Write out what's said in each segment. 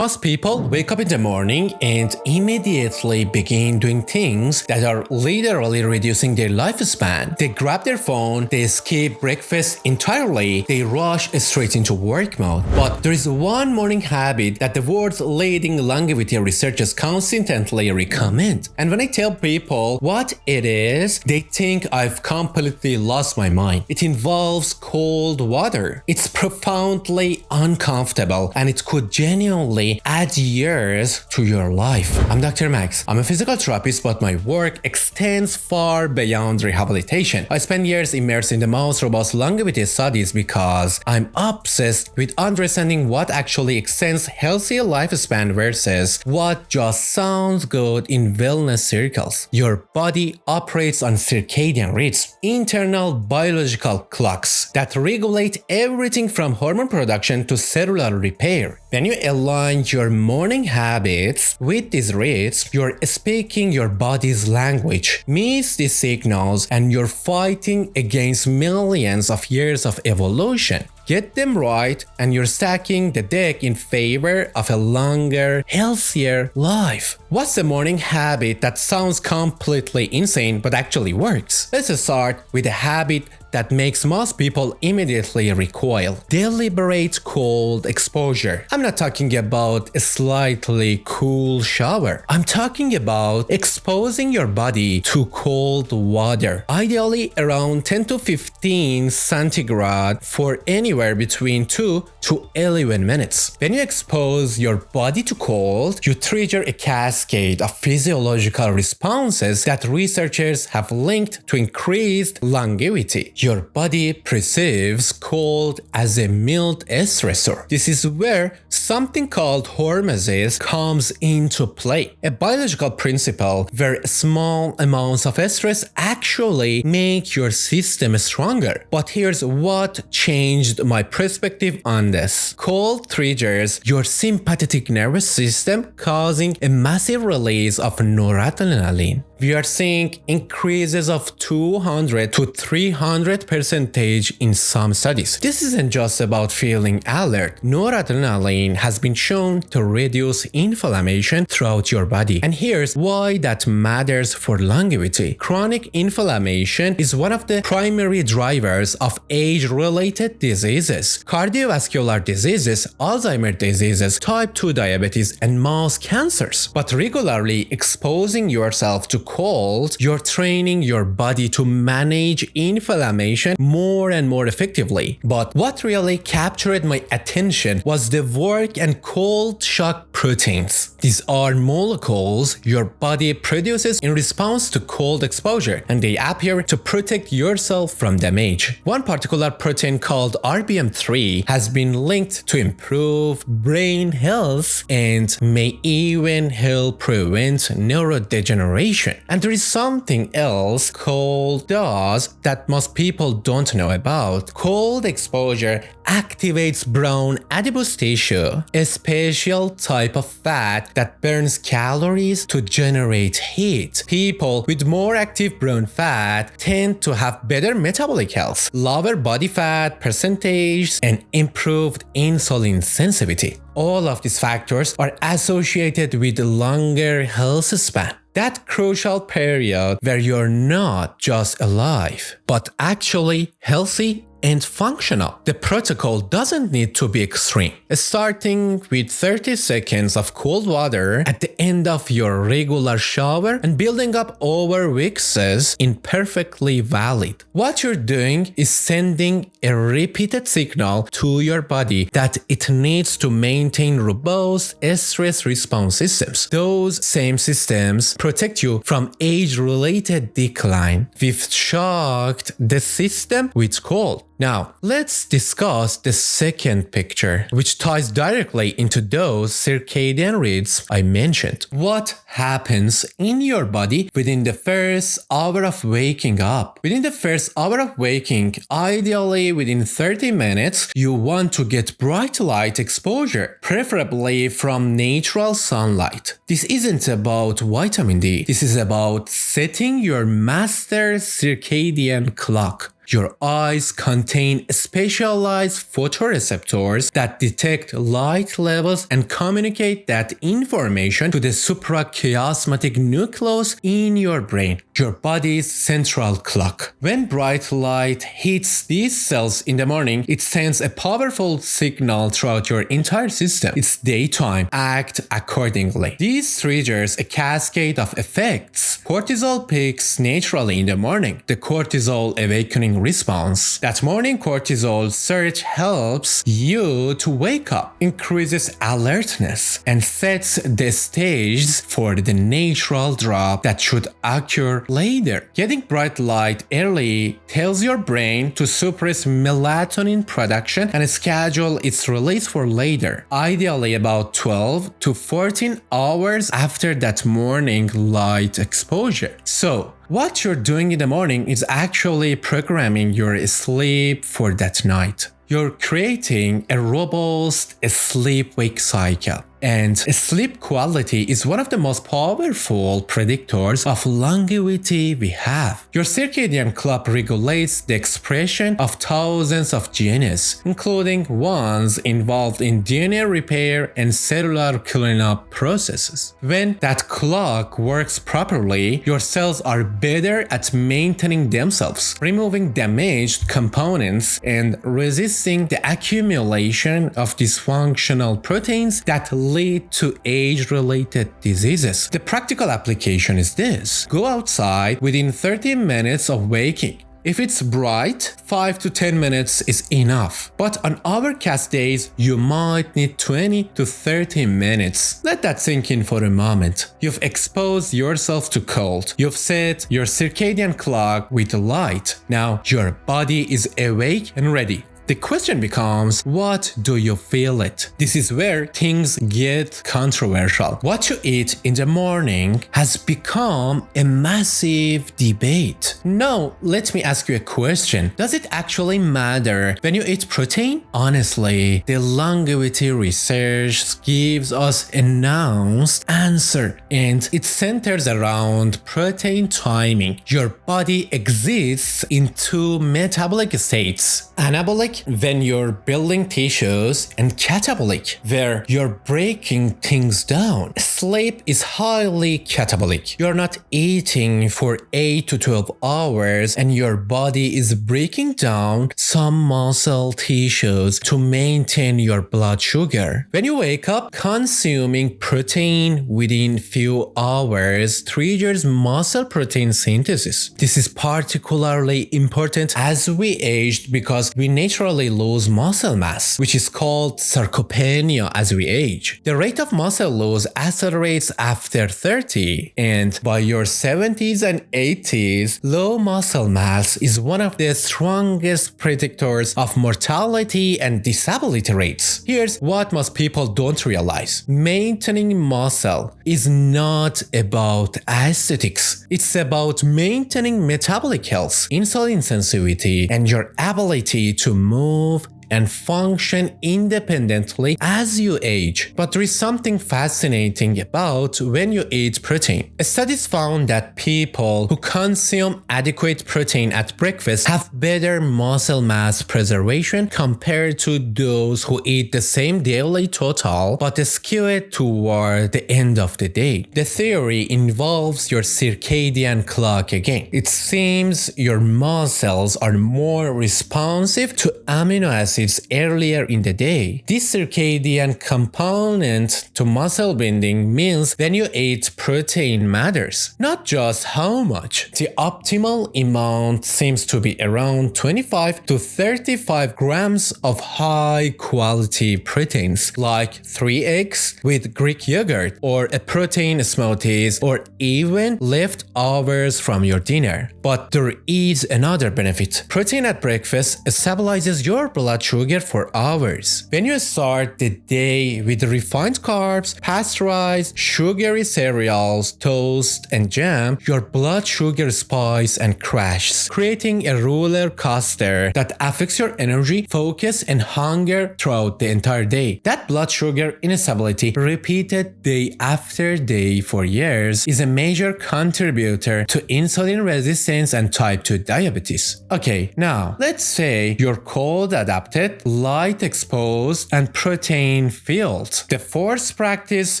Most people wake up in the morning and immediately begin doing things that are literally reducing their lifespan. They grab their phone, they skip breakfast entirely, they rush straight into work mode. But there is one morning habit that the world's leading longevity researchers consistently recommend. And when I tell people what it is, they think I've completely lost my mind. It involves cold water. It's profoundly uncomfortable and it could genuinely add years to your life. I'm Dr. Max. I'm a physical therapist, but my work extends far beyond rehabilitation. I spend years immersed in the most robust longevity studies because I'm obsessed with understanding what actually extends healthy lifespan versus what just sounds good in wellness circles. Your body operates on circadian rhythms, internal biological clocks that regulate everything from hormone production to cellular repair. When you align your morning habits with these rhythms, you're speaking your body's language. Miss these signals and you're fighting against millions of years of evolution. Get them right and you're stacking the deck in favor of a longer, healthier life. What's the morning habit that sounds completely insane but actually works? Let's start with a habit that makes most people immediately recoil. Deliberate cold exposure. I'm not talking about a slightly cool shower. I'm talking about exposing your body to cold water. Ideally around 10 to 15 centigrade for anywhere between 2 to 11 minutes. When you expose your body to cold, you trigger a cascade of physiological responses that researchers have linked to increased longevity. Your body perceives cold as a mild stressor. This is where something called hormesis comes into play, a biological principle where small amounts of stress actually make your system stronger. But here's what changed my perspective on this. Cold triggers your sympathetic nervous system, causing a massive release of noradrenaline. We are seeing increases of 200 to 300% in some studies. This isn't just about feeling alert. Noradrenaline has been shown to reduce inflammation throughout your body. And here's why that matters for longevity. Chronic inflammation is one of the primary drivers of age-related diseases. Cardiovascular diseases, Alzheimer's diseases, type 2 diabetes, and most cancers. But regularly exposing yourself to cold, you're training your body to manage inflammation more and more effectively. But what really captured my attention was the work and cold shock proteins. These are molecules your body produces in response to cold exposure, and they appear to protect yourself from damage. One particular protein called RBM3 has been linked to improve brain health and may even help prevent neurodegeneration. And there is something else cold does that most people don't know about. Cold exposure activates brown adipose tissue, a special type of fat that burns calories to generate heat. People with more active brown fat tend to have better metabolic health, lower body fat percentage, and improved insulin sensitivity. All of these factors are associated with a longer health span. That crucial period where you're not just alive, but actually healthy and functional. The protocol doesn't need to be extreme. Starting with 30 seconds of cold water at the end of your regular shower and building up over weeks is perfectly valid. What you're doing is sending a repeated signal to your body that it needs to maintain robust stress response systems. Those same systems protect you from age-related decline. We've shocked the system with cold. Now, let's discuss the second picture, which ties directly into those circadian rhythms I mentioned. What happens in your body within the first hour of waking up? Within the first hour of waking, ideally within 30 minutes, you want to get bright light exposure, preferably from natural sunlight. This isn't about vitamin D. This is about setting your master circadian clock. Your eyes contain specialized photoreceptors that detect light levels and communicate that information to the suprachiasmatic nucleus in your brain, your body's central clock. When bright light hits these cells in the morning, it sends a powerful signal throughout your entire system. It's daytime. Act accordingly. This triggers a cascade of effects. Cortisol peaks naturally in the morning. The cortisol awakening response. That morning cortisol surge helps you to wake up, increases alertness, and sets the stage for the natural drop that should occur later. Getting bright light early tells your brain to suppress melatonin production and schedule its release for later, ideally about 12 to 14 hours after that morning light exposure. So, what you're doing in the morning is actually programming your sleep for that night. You're creating a robust sleep-wake cycle. And sleep quality is one of the most powerful predictors of longevity we have. Your circadian clock regulates the expression of thousands of genes, including ones involved in DNA repair and cellular cleanup processes. When that clock works properly, your cells are better at maintaining themselves, removing damaged components, and resisting the accumulation of dysfunctional proteins that lead to age-related diseases. The practical application is this. Go outside within 30 minutes of waking. If it's bright, 5 to 10 minutes is enough. But on overcast days, you might need 20 to 30 minutes. Let that sink in for a moment. You've exposed yourself to cold. You've set your circadian clock with light. Now your body is awake and ready. The question becomes, what do you feel it? This is where things get controversial. What you eat in the morning has become a massive debate. Now, let me ask you a question. Does it actually matter when you eat protein? Honestly, the longevity research gives us a nuanced answer, and it centers around protein timing. Your body exists in two metabolic states: anabolic, when you're building tissues, and catabolic, where you're breaking things down. Sleep is highly catabolic. You're not eating for 8 to 12 hours and your body is breaking down some muscle tissues to maintain your blood sugar. When you wake up, consuming protein within few hours triggers muscle protein synthesis. This is particularly important as we age because we naturally lose muscle mass, which is called sarcopenia as we age. The rate of muscle loss accelerates after 30, and by your 70s and 80s, low muscle mass is one of the strongest predictors of mortality and disability rates. Here's what most people don't realize. Maintaining muscle is not about aesthetics. It's about maintaining metabolic health, insulin sensitivity, and your ability to move and function independently as you age. But there is something fascinating about when you eat protein. Studies found that people who consume adequate protein at breakfast have better muscle mass preservation compared to those who eat the same daily total but skew it toward the end of the day. The theory involves your circadian clock again. It seems your muscles are more responsive to amino acids earlier in the day. This circadian component to muscle building means when you eat protein matters, not just how much. The optimal amount seems to be around 25 to 35 grams of high quality proteins like 3 eggs with Greek yogurt or a protein smoothies or even leftovers from your dinner. But there is another benefit. Protein at breakfast stabilizes your blood sugar for hours. When you start the day with refined carbs, pasteurized, sugary cereals, toast, and jam, your blood sugar spikes and crashes, creating a roller coaster that affects your energy, focus, and hunger throughout the entire day. That blood sugar instability, repeated day after day for years, is a major contributor to insulin resistance and type 2 diabetes. Okay, now let's say you're cold adapted, light exposed, and protein filled. The fourth practice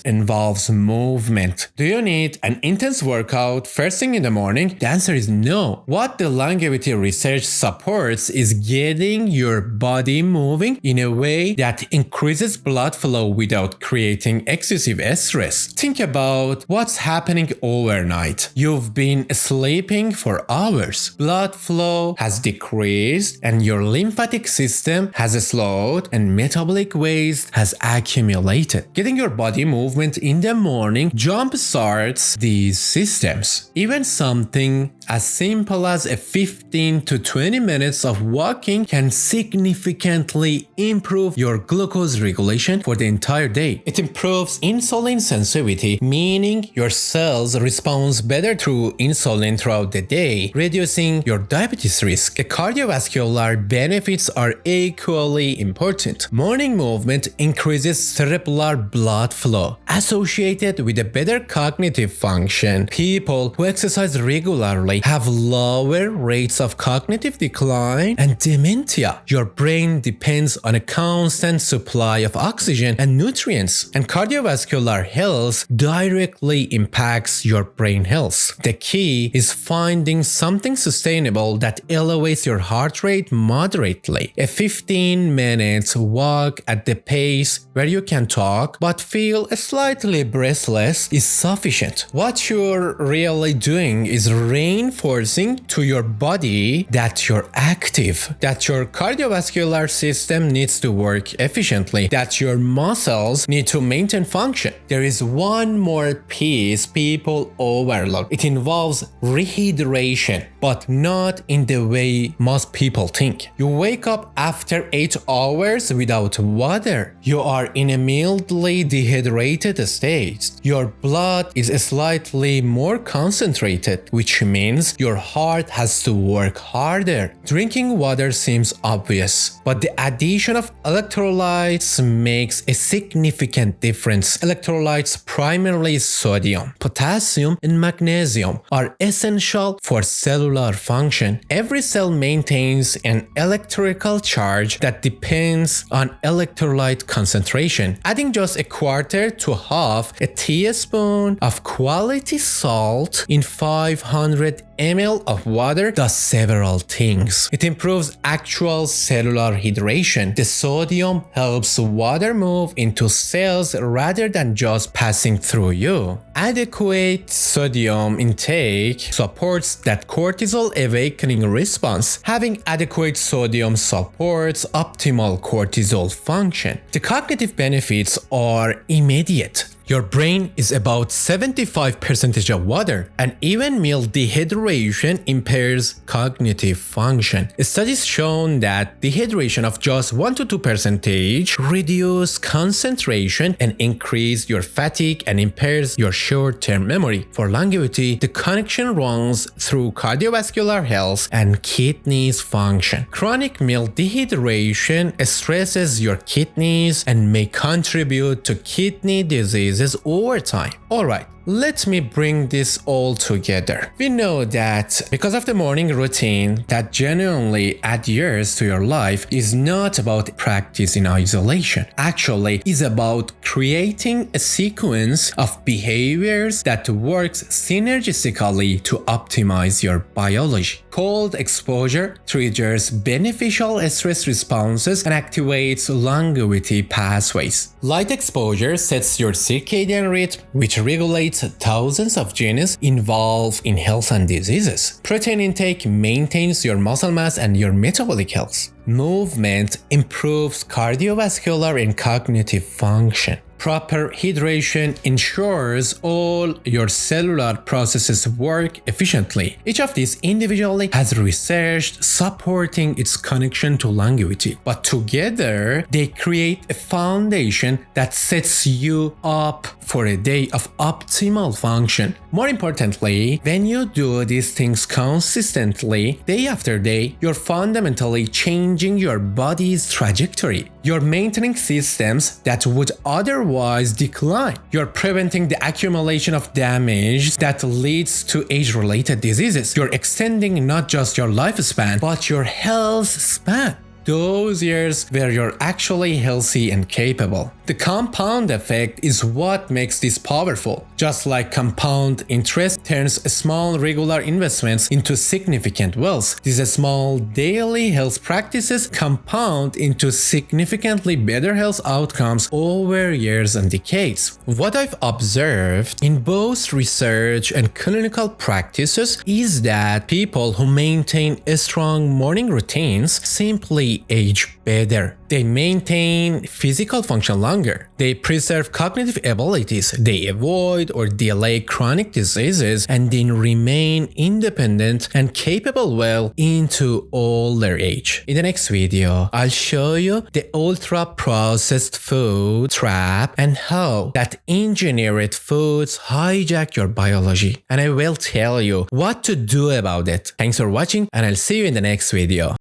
involves movement. Do you need an intense workout first thing in the morning? The answer is no. What the longevity research supports is getting your body moving in a way that increases blood flow without creating excessive stress. Think about what's happening overnight. You've been sleeping for hours. Blood flow has decreased and your lymphatic system has slowed and metabolic waste has accumulated. Getting your body movement in the morning jumpstarts these systems. Even something as simple as a 15 to 20 minutes of walking can significantly improve your glucose regulation for the entire day. It improves insulin sensitivity, meaning your cells respond better to insulin throughout the day, reducing your diabetes risk. The cardiovascular benefits are equally important. Morning movement increases cerebral blood flow, associated with a better cognitive function. People who exercise regularly have lower rates of cognitive decline and dementia. Your brain depends on a constant supply of oxygen and nutrients, and cardiovascular health directly impacts your brain health. The key is finding something sustainable that elevates your heart rate moderately. A 15 minutes walk at the pace where you can talk but feel slightly breathless is sufficient. What you're really doing is reinforcing to your body that you're active, that your cardiovascular system needs to work efficiently, that your muscles need to maintain function. There is one more piece people overlook. It involves rehydration, but not in the way most people think. You wake up after 8 hours without water. You are in a mildly dehydrated state. Your blood is slightly more concentrated, which means your heart has to work harder. Drinking water seems obvious, but the addition of electrolytes makes a significant difference. Electrolytes, primarily sodium, potassium, and magnesium, are essential for cellular function. Every cell maintains an electrical charge that depends on electrolyte concentration. Adding just a quarter to half a teaspoon of quality salt in 500 ml of water does several things. It improves actual cellular hydration. The sodium helps water move into cells rather than just passing through you. Adequate sodium intake supports that cortisol awakening response. Having adequate sodium supports optimal cortisol function. The cognitive benefits are immediate. Your brain is about 75% of water, and even mild dehydration impairs cognitive function. Studies shown that dehydration of just 1 to 2% reduce concentration and increase your fatigue and impairs your short-term memory. For longevity, the connection runs through cardiovascular health and kidneys function. Chronic mild dehydration stresses your kidneys and may contribute to kidney disease over time. Alright, let me bring this all together. We know that because of the morning routine that genuinely adheres to your life is not about practice in isolation. Actually, is about creating a sequence of behaviors that works synergistically to optimize your biology. Cold exposure triggers beneficial stress responses and activates longevity pathways. Light exposure sets your circadian rhythm, which regulates thousands of genes involved in health and diseases. Protein intake maintains your muscle mass and your metabolic health. Movement improves cardiovascular and cognitive function. Proper hydration ensures all your cellular processes work efficiently. Each of these individually has research supporting its connection to longevity, but together they create a foundation that sets you up for a day of optimal function. More importantly, when you do these things consistently, day after day, you're fundamentally changing your body's trajectory. You're maintaining systems that would otherwise decline. You're preventing the accumulation of damage that leads to age-related diseases. You're extending not just your lifespan, but your health span. Those years where you're actually healthy and capable. The compound effect is what makes this powerful. Just like compound interest turns small regular investments into significant wealth, these small daily health practices compound into significantly better health outcomes over years and decades. What I've observed in both research and clinical practices is that people who maintain strong morning routines simply age better. They maintain physical function longer. They preserve cognitive abilities. They avoid or delay chronic diseases and then remain independent and capable well into older age. In the next video, I'll show you the ultra-processed food trap and how that engineered foods hijack your biology. And I will tell you what to do about it. Thanks for watching, and I'll see you in the next video.